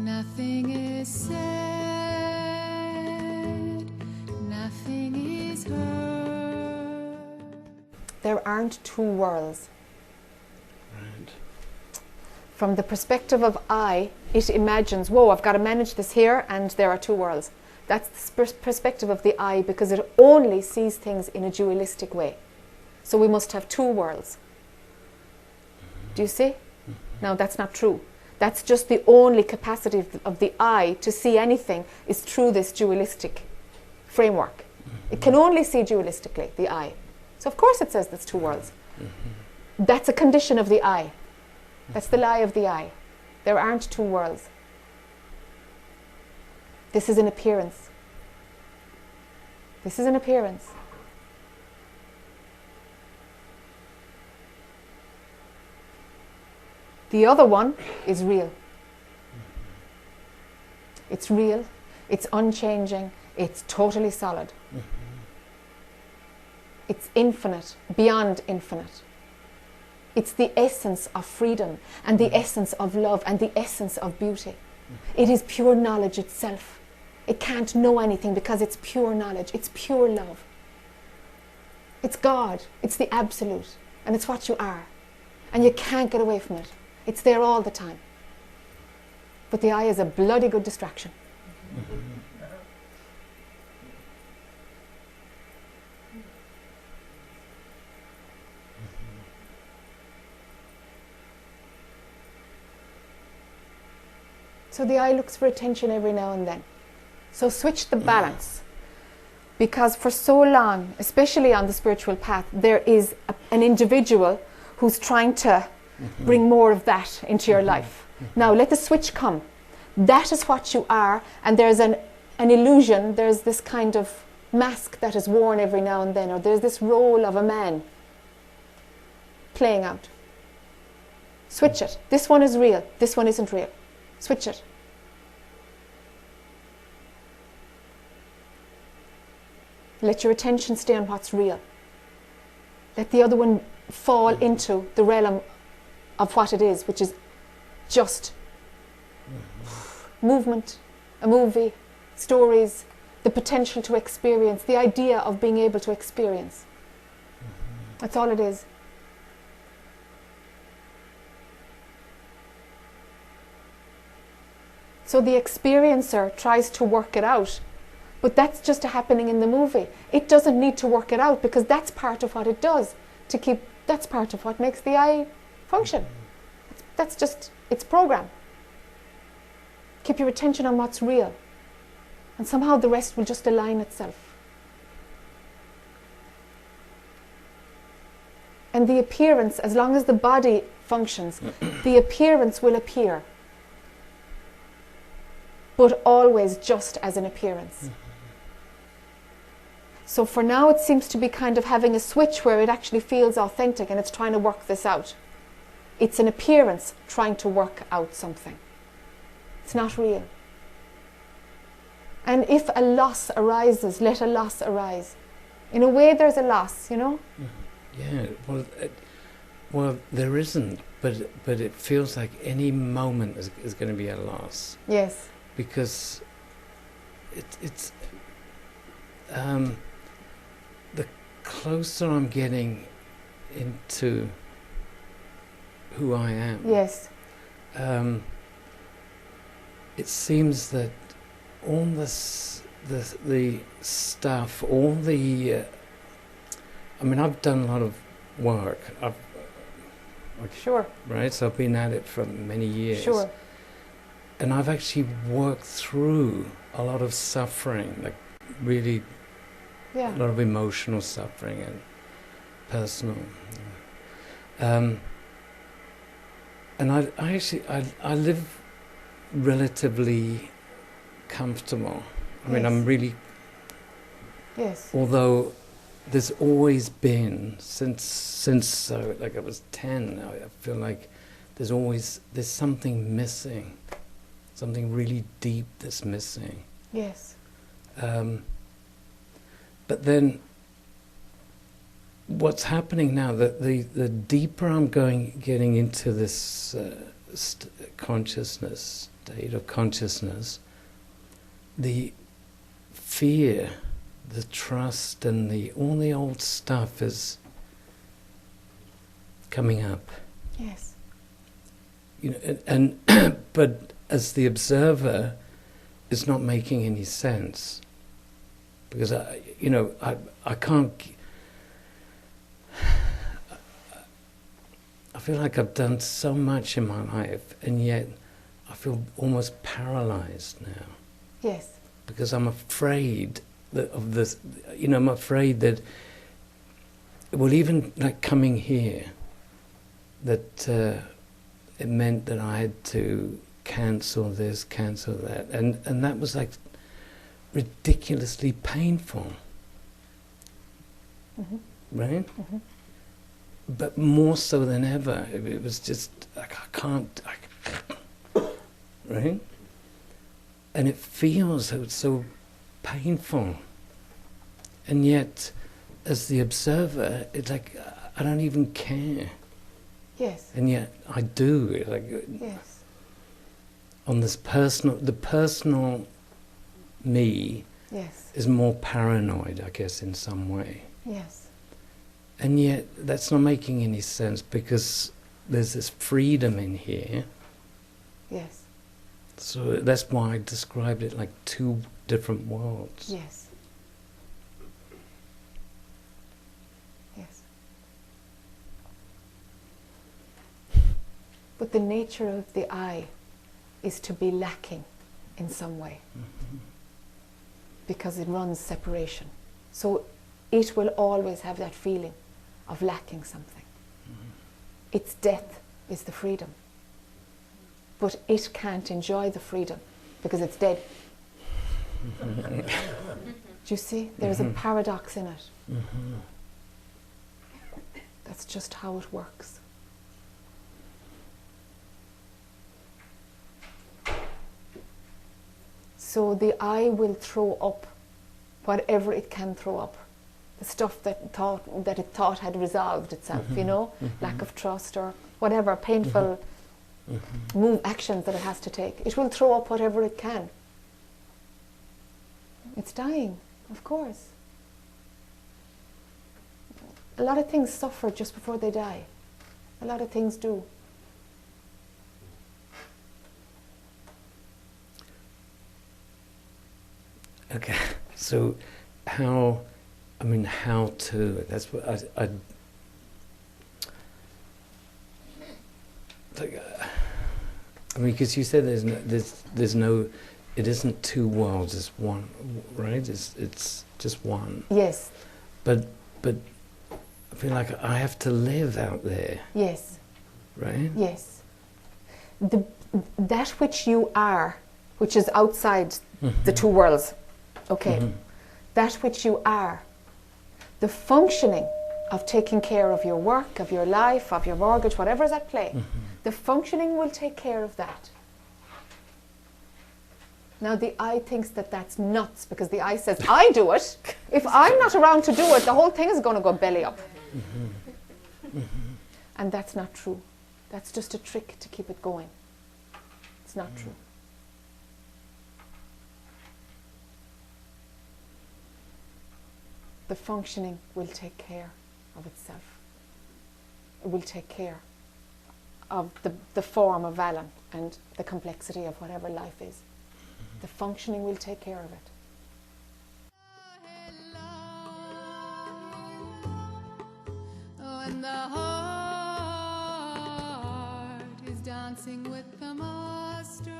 Nothing is said, nothing is heard. There aren't two worlds. Right. From the perspective of I, it imagines, whoa, I've got to manage this here, and there are two worlds. That's the perspective of the I, because it only sees things in a dualistic way. So we must have two worlds. Do you see? Now that's not true. That's just the only capacity of the I to see anything is through this dualistic framework. It can only see dualistically, the I. So of course it says there's two worlds. That's a condition of the I. That's the lie of the I. There aren't two worlds. This is an appearance. This is an appearance. The other one is real. It's real, it's unchanging, it's totally solid. It's infinite, beyond infinite. It's the essence of freedom and the essence of love and the essence of beauty. It is pure knowledge itself. It can't know anything because it's pure knowledge, it's pure love. It's God, it's the absolute, and it's what you are. And you can't get away from it. It's there all the time. But the I is a bloody good distraction. So the I looks for attention every now and then. So switch the balance. Because for so long, especially on the spiritual path, there is an individual who's trying to bring more of that into your life. Now let the switch come. That is what you are, and there's an illusion, there's this kind of mask that is worn every now and then, or there's this role of a man playing out. Switch it. This one is real, this one isn't real. Switch it. Let your attention stay on what's real. Let the other one fall into the realm of what it is, which is just movement, a movie, stories, the potential to experience, the idea of being able to experience. That's all it is. So the experiencer tries to work it out, but that's just happening in the movie. It doesn't need to work it out because that's part of what it does. That's part of what makes the I function. That's just its program. Keep your attention on what's real, and somehow the rest will just align itself. And the appearance, as long as the body functions, the appearance will appear, but always just as an appearance. So for now it seems to be kind of having a switch where it actually feels authentic and it's trying to work this out. It's an appearance trying to work out something. It's not real. And if a loss arises, let a loss arise. In a way there's a loss, you know? Yeah, well, there isn't, but it feels like any moment is going to be a loss. Yes. Because it's the closer I'm getting into who I am. Yes. It seems that all the stuff, all the I mean, I've done a lot of work. Sure. Right, so I've been at it for many years. Sure. And I've actually worked through a lot of suffering, like really a lot of emotional suffering and personal. And I actually live relatively comfortable. I mean, I'm really... Yes. Although there's always been, since like I was 10, I feel like there's something missing. Something really deep that's missing. Yes. But then, what's happening now? The deeper I'm getting into this consciousness, state of consciousness, the fear, the trust, and all the old stuff is coming up. Yes. You know, and but as the observer, it's not making any sense, because I can't. I feel like I've done so much in my life, and yet I feel almost paralyzed now. Yes. Because I'm afraid of this. You know, I'm afraid that, well, even like coming here, that it meant that I had to cancel this, cancel that, and that was like ridiculously painful, Mm-hmm. right? Mm-hmm. But more so than ever, it was just like I can't, right? And it feels so painful, and yet, as the observer, it's like I don't even care. Yes. And yet I do. Like, Yes. on this the personal me Yes. is more paranoid, I guess, in some way. Yes. And yet that's not making any sense, because there's this freedom in here. Yes. So that's why I described it like two different worlds. Yes. Yes. But the nature of the I is to be lacking in some way, Mm-hmm. because it runs separation. So it will always have that feeling of lacking something. Mm-hmm. Its death is the freedom. But it can't enjoy the freedom because it's dead. Do you see? There's a paradox in it. Mm-hmm. That's just how it works. So the I will throw up whatever it can throw up. The stuff that it thought had resolved itself, you know, lack of trust or whatever painful actions that it has to take. It will throw up whatever it can. It's dying, of course. A lot of things suffer just before they die. A lot of things do. Okay, so how to, that's what I because you said there's no, it isn't two worlds, it's one, right? It's just one. Yes. But I feel like I have to live out there. Yes. Right? Yes. That which you are, which is outside the two worlds, okay, that which you are, the functioning of taking care of your work, of your life, of your mortgage, whatever is at play, the functioning will take care of that. Now the I thinks that that's nuts, because the I says, I do it. If I'm not around to do it, the whole thing is going to go belly up. And that's not true. That's just a trick to keep it going. It's not true. The functioning will take care of itself. It will take care of the form of Alan and the complexity of whatever life is. The functioning will take care of it. And the heart is dancing with the master.